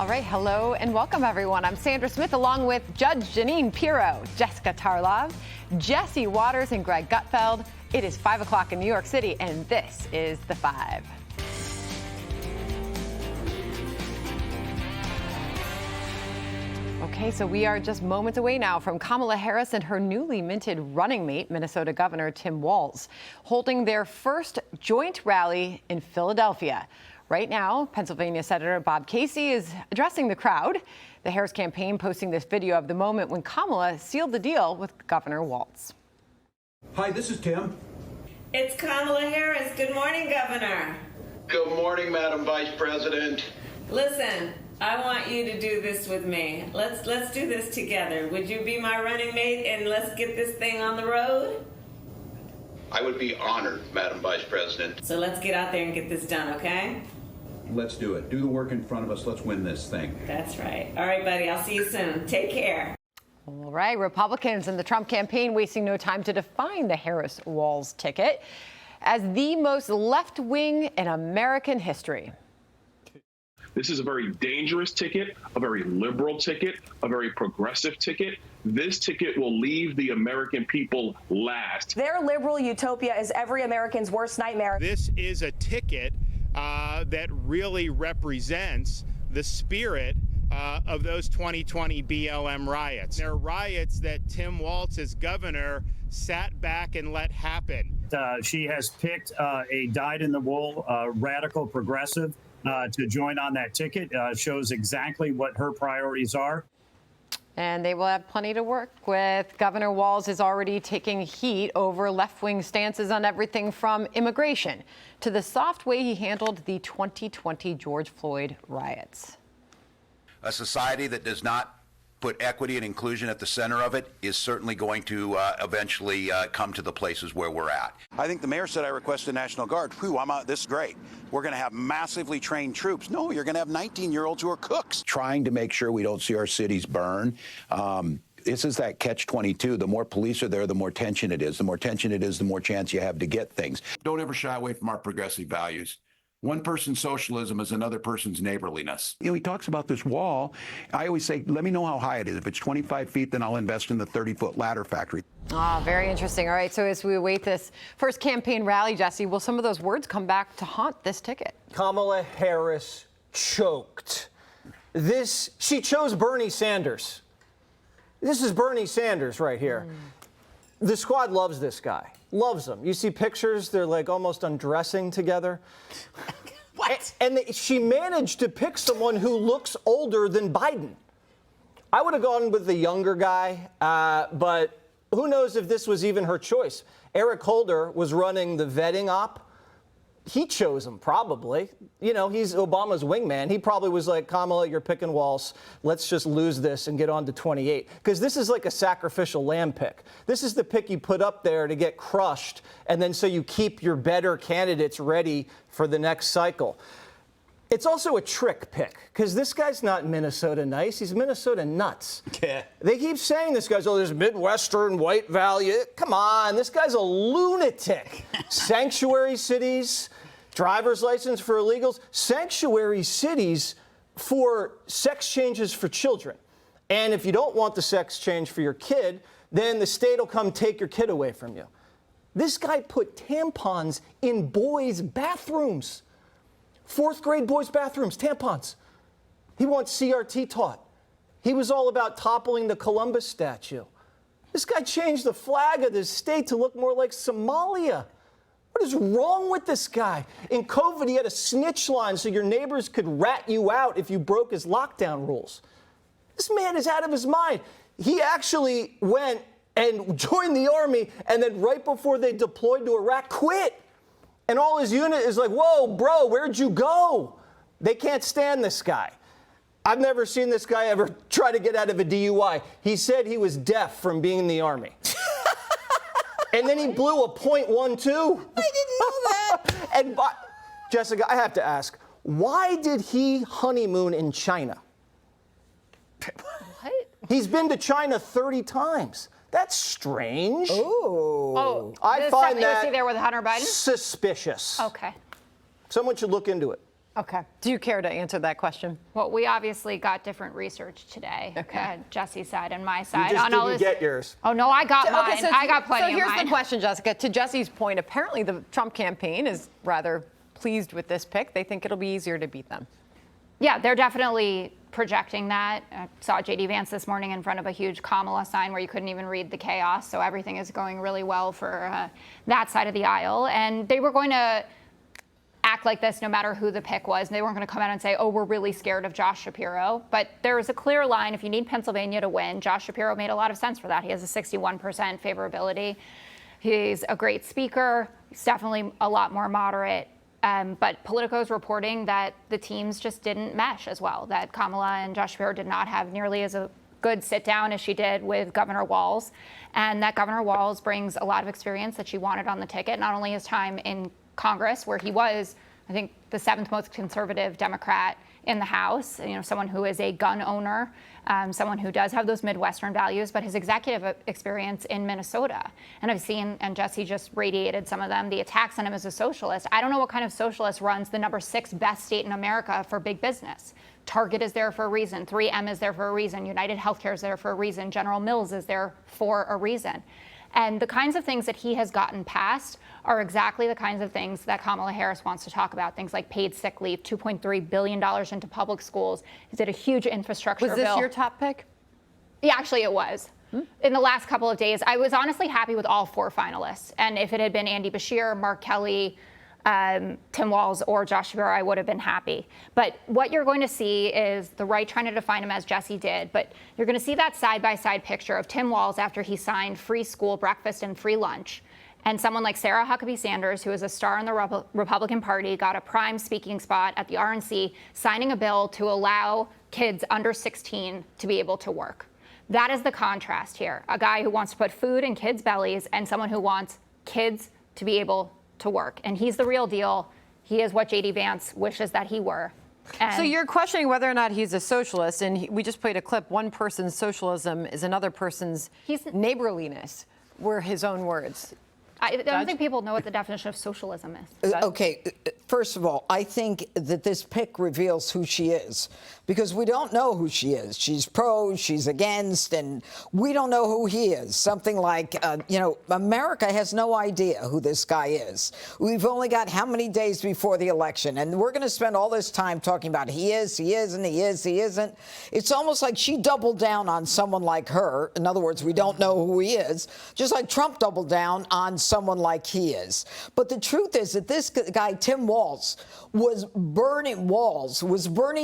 All right, hello and welcome, everyone. I'm Sandra Smith, along with Judge Janine Pirro, Jessica Tarlov, Jesse Waters, and Greg Gutfeld. It is 5 o'clock in New York City, and this is The Five. Okay, so we are just moments away now from Kamala Harris and her newly minted running mate, Minnesota Governor Tim Walz, holding their first joint rally in Philadelphia. Right now, Pennsylvania Senator Bob Casey is addressing the crowd. The Harris campaign posting this video of the moment when Kamala sealed the deal with Governor Walz. Hi, this is Tim. It's Kamala Harris. Good morning, Governor. Good morning, Madam Vice President. Listen, I want you to do this with me. Let's do this together. Would you be my running mate and let's get this thing on the road? I would be honored, Madam Vice President. So let's get out there and get this done, okay? Let's do it. Do the work in front of us. Let's win this thing. That's right. All right, buddy. I'll see you soon. Take care. All right, Republicans in the Trump campaign wasting no time to define the Harris-Walz ticket as the most left-wing in American history. This is a very dangerous ticket, a very liberal ticket, a very progressive ticket. This ticket will leave the American people last. Their liberal utopia is every American's worst nightmare. This is a ticket that really represents the spirit of those 2020 BLM riots. They're riots that Tim Walz, as governor, sat back and let happen. She has picked a dyed-in-the-wool radical progressive to join on that ticket. Shows exactly what her priorities are. And they will have plenty to work with. Governor Walz is already taking heat over left-wing stances on everything from immigration to the soft way he handled the 2020 George Floyd riots. A society that does not put equity and inclusion at the center of it is certainly going to eventually come to the places where we're at. I think the mayor said I request a National Guard. Whew, I'm out. This is great. We're going to have massively trained troops. No, you're going to have 19-year-olds who are cooks. Trying to make sure we don't see our cities burn. This is that catch-22. The more police are there, the more tension it is. The more tension it is, the more chance you have to get things. Don't ever shy away from our progressive values. One person's socialism is another person's neighborliness. You know, he talks about this wall. I always say, let me know how high it is. If it's 25 feet, then I'll invest in the 30-foot ladder factory. Very interesting. All right, so as we await this first campaign rally, Jesse, will some of those words come back to haunt this ticket? Kamala Harris choked. She chose Bernie Sanders. This is Bernie Sanders right here. The squad loves this guy. Loves him. You see pictures, they're like almost undressing together. What? And she managed to pick someone who looks older than Biden. I would have gone with the younger guy, but who knows if this was even her choice. Eric Holder was running the vetting op. He chose him, probably. You know, he's Obama's wingman. He probably was like, Kamala, you're picking Walz. Let's just lose this and get on to 28. Because this is like a sacrificial lamb pick. This is the pick you put up there to get crushed, and then so you keep your better candidates ready for the next cycle. It's also a trick pick, because this guy's not Minnesota nice. He's Minnesota nuts. Yeah. They keep saying this guy's, this Midwestern white value. Come on, this guy's a lunatic. Sanctuary cities, driver's license for illegals, sanctuary cities for sex changes for children. And if you don't want the sex change for your kid, then the state will come take your kid away from you. This guy put tampons in boys' bathrooms. 4th grade boys' bathrooms, tampons. He wants CRT taught. He was all about toppling the Columbus statue. This guy changed the flag of this state to look more like Somalia. What is wrong with this guy? In COVID, he had a snitch line so your neighbors could rat you out if you broke his lockdown rules. This man is out of his mind. He actually went and joined the army, and then right before they deployed to Iraq, quit. And all his unit is like, whoa, bro, where'd you go? They can't stand this guy. I've never seen this guy ever try to get out of a DUI. He said he was deaf from being in the Army. And then he blew a .12. I didn't know that. And Jessica, I have to ask, why did he honeymoon in China? What? He's been to China 30 times. That's strange. Ooh. Oh, I find that there with Hunter Biden? suspicious. Okay. Someone should look into it. Okay. Do you care to answer that question? Well, we obviously got different research today. Okay. Jesse's side and my side. You just didn't get yours. Oh, no, I got mine. I got plenty of mine. So here's the question, Jessica. To Jesse's point, apparently the Trump campaign is rather pleased with this pick. They think it'll be easier to beat them. Yeah, they're definitely projecting that. I saw J.D. Vance this morning in front of a huge Kamala sign where you couldn't even read the chaos. So everything is going really well for that side of the aisle. And they were going to act like this no matter who the pick was. And they weren't going to come out and say, oh, we're really scared of Josh Shapiro. But there was a clear line. If you need Pennsylvania to win, Josh Shapiro made a lot of sense for that. He has a 61% favorability. He's a great speaker. He's definitely a lot more moderate. But Politico's reporting that the teams just didn't mesh as well, that Kamala and Josh Shapiro did not have nearly as a good sit down as she did with Governor Walz, and that Governor Walz brings a lot of experience that she wanted on the ticket, not only his time in Congress, where he was, I think, the 7th most conservative Democrat in the House, someone who is a gun owner, someone who does have those Midwestern values, but his executive experience in Minnesota. And I've seen, and Jesse just radiated some of them, the attacks on him as a socialist. I don't know what kind of socialist runs the number 6 best state in America for big business. Target is there for a reason. 3M is there for a reason. United Healthcare is there for a reason. General Mills is there for a reason. And the kinds of things that he has gotten passed are exactly the kinds of things that Kamala Harris wants to talk about. Things like paid sick leave, $2.3 billion into public schools. He did a huge infrastructure bill. Was this your top pick? Yeah, actually it was. In the last couple of days, I was honestly happy with all 4 finalists. And if it had been Andy Beshear, Mark Kelly, Tim Walz, or Josh Shapiro, I would have been happy. But what you're going to see is the right trying to define him as Jesse did. But you're going to see that side-by-side picture of Tim Walz after he signed free school breakfast and free lunch. And someone like Sarah Huckabee Sanders, who is a star in the Republican Party, got a prime speaking spot at the RNC, signing a bill to allow kids under 16 to be able to work. That is the contrast here. A guy who wants to put food in kids' bellies and someone who wants kids to be able to work. And he's the real deal. He is what J.D. Vance wishes that he were. And so you're questioning whether or not he's a socialist, and we just played a clip. One person's socialism is another person's neighborliness, were his own words. I don't think people know what the definition of socialism is. Okay, first of all, I think that this pick reveals who she is, because we don't know who she is. She's pro, she's against, and we don't know who he is. Something like, America has no idea who this guy is. We've only got how many days before the election, and we're going to spend all this time talking about he is, he isn't, he is, he isn't. It's almost like she doubled down on someone like her. In other words, we don't know who he is, just like Trump doubled down on someone like he is. But the truth is that this guy, Tim Walz, was Bernie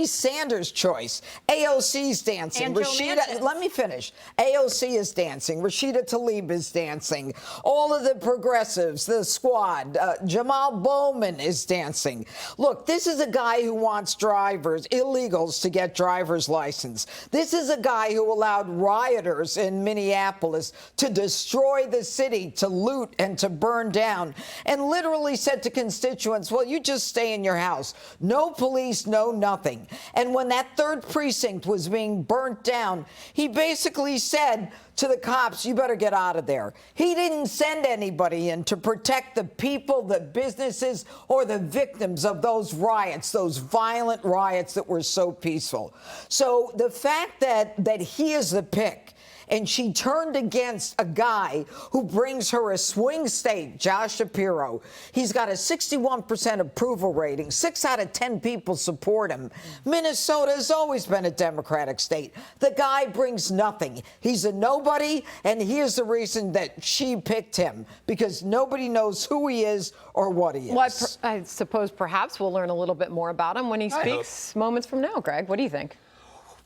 Sanders' choice. AOC's dancing. And Rashida, let me finish. AOC is dancing. Rashida Tlaib is dancing. All of the progressives, the squad, Jamal Bowman is dancing. Look, this is a guy who wants illegals to get driver's license. This is a guy who allowed rioters in Minneapolis to destroy the city, to loot and to burn down, and literally said to constituents, well, you just stay in your house. No police, no nothing. And when that 3rd precinct was being burnt down, he basically said to the cops, you better get out of there. He didn't send anybody in to protect the people, the businesses, or the victims of those riots, those violent riots that were so peaceful. So the fact that he is the pick, and she turned against a guy who brings her a swing state, Josh Shapiro. He's got a 61% approval rating. 6 out of 10 people support him. Minnesota has always been a Democratic state. The guy brings nothing. He's a nobody, and here's the reason that she picked him, because nobody knows who he is or what he is. Well, I suppose perhaps we'll learn a little bit more about him when he speaks moments from now. Greg, what do you think?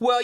Well,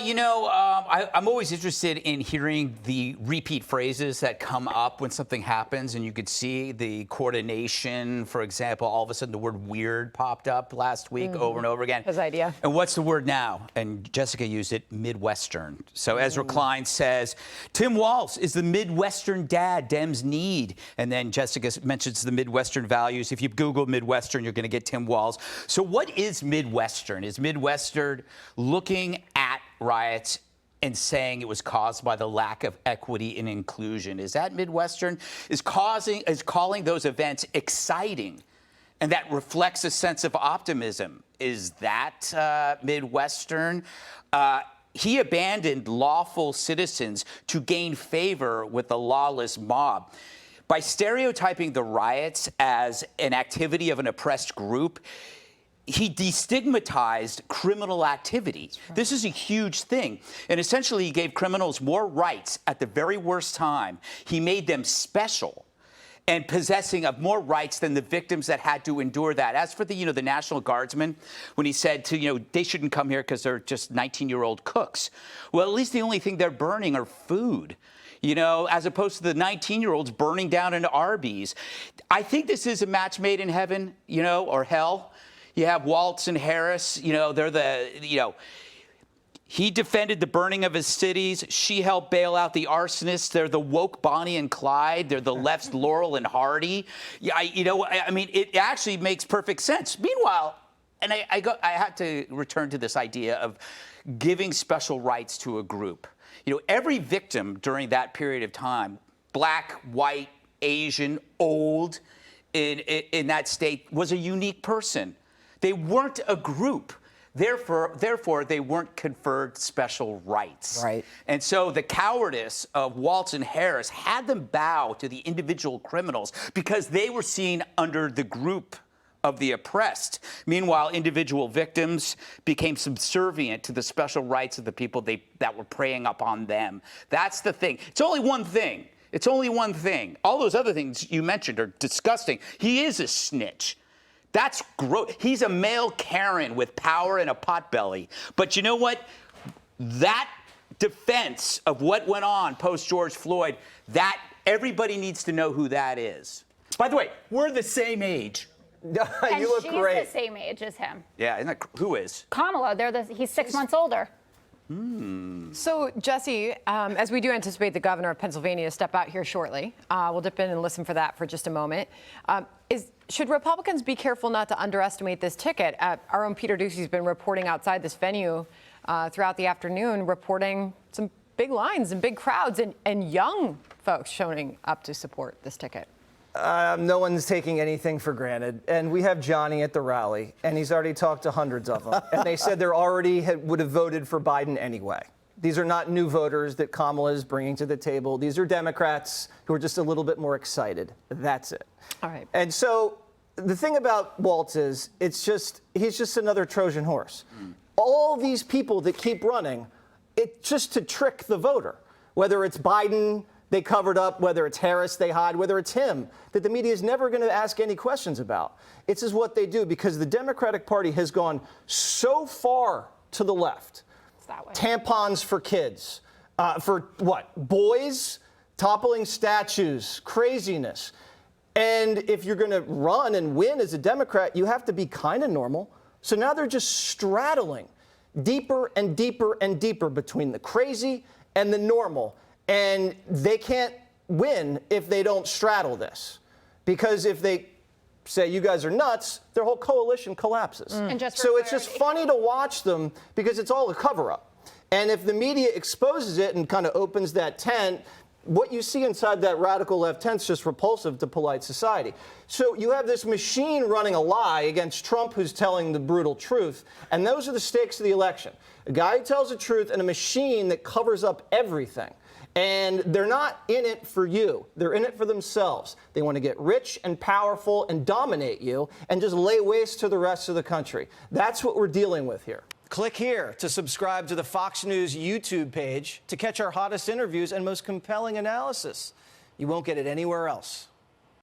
I'm always interested in hearing the repeat phrases that come up when something happens, and you could see the coordination. For example, all of a sudden the word weird popped up last week over and over again. His idea. And what's the word now? And Jessica used it, Midwestern. So Ezra Klein says, Tim Walz is the Midwestern dad Dems need. And then Jessica mentions the Midwestern values. If you Google Midwestern, you're going to get Tim Walz. So what is Midwestern? Is Midwestern looking at riots and saying it was caused by the lack of equity and inclusion? Is that Midwestern? Is calling those events exciting? And that reflects a sense of optimism. is that Midwestern? He abandoned lawful citizens to gain favor with the lawless mob. By stereotyping the riots as an activity of an oppressed group, he destigmatized criminal activity. Right. This is a huge thing. And essentially, he gave criminals more rights at the very worst time. He made them special and possessing of more rights than the victims that had to endure that. As for the, the National Guardsmen, when he said to, they shouldn't come here because they're just 19-year-old cooks. Well, at least the only thing they're burning are food, as opposed to the 19-year-olds burning down an Arby's. I think this is a match made in heaven, or hell. You have Walz and Harris, they're the, he defended the burning of his cities. She helped bail out the arsonists. They're the woke Bonnie and Clyde. They're the left's Laurel and Hardy. Yeah, it actually makes perfect sense. Meanwhile, and I have to return to this idea of giving special rights to a group. Every victim during that period of time, black, white, Asian, old, in that state, was a unique person. They weren't a group. Therefore, they weren't conferred special rights. Right. And so the cowardice of Walz and Harris had them bow to the individual criminals because they were seen under the group of the oppressed. Meanwhile, individual victims became subservient to the special rights of the people that were preying upon them. That's the thing. It's only one thing. It's only one thing. All those other things you mentioned are disgusting. He is a snitch. That's gross. He's a male Karen with power and a potbelly. But you know what? That defense of what went on post-George Floyd, that everybody needs to know who that is. By the way, we're the same age. And you look she's great. the same age as him. Yeah, who is? Kamala. He's 6 months older. So, Jesse, as we do anticipate the governor of Pennsylvania to step out here shortly, we'll dip in and listen for that for just a moment. Should Republicans be careful not to underestimate this ticket? Our own Peter Ducey's been reporting outside this venue throughout the afternoon, reporting some big lines and big crowds and young folks showing up to support this ticket. No one's taking anything for granted. And we have Johnny at the rally, and he's already talked to hundreds of them. And they said they already would have voted for Biden anyway. These are not new voters that Kamala is bringing to the table. These are Democrats who are just a little bit more excited. That's it. All right. And so the thing about Walz is he's just another Trojan horse. All these people that keep running, it's just to trick the voter. Whether it's Biden, they covered up, whether it's Harris, they hide, whether it's him, that the media is never going to ask any questions about. It's just what they do because the Democratic Party has gone so far to the left. It's that way. Tampons for kids. For what? Boys? Toppling statues. Craziness. And if you're going to run and win as a Democrat, you have to be kind of normal. So now they're just straddling deeper and deeper and deeper between the crazy and the normal. And they can't win if they don't straddle this. Because if they say you guys are nuts, their whole coalition collapses. And just so it's just funny to watch them because it's all a cover-up. And if the media exposes it and kind of opens that tent, what you see inside that radical left tent is just repulsive to polite society. So you have this machine running a lie against Trump who's telling the brutal truth. And those are the stakes of the election. A guy who tells the truth and a machine that covers up everything. And they're not in it for you. They're in it for themselves. They want to get rich and powerful and dominate you and just lay waste to the rest of the country. That's what we're dealing with here. Click here to subscribe to the Fox News YouTube page to catch our hottest interviews and most compelling analysis. You won't get it anywhere else.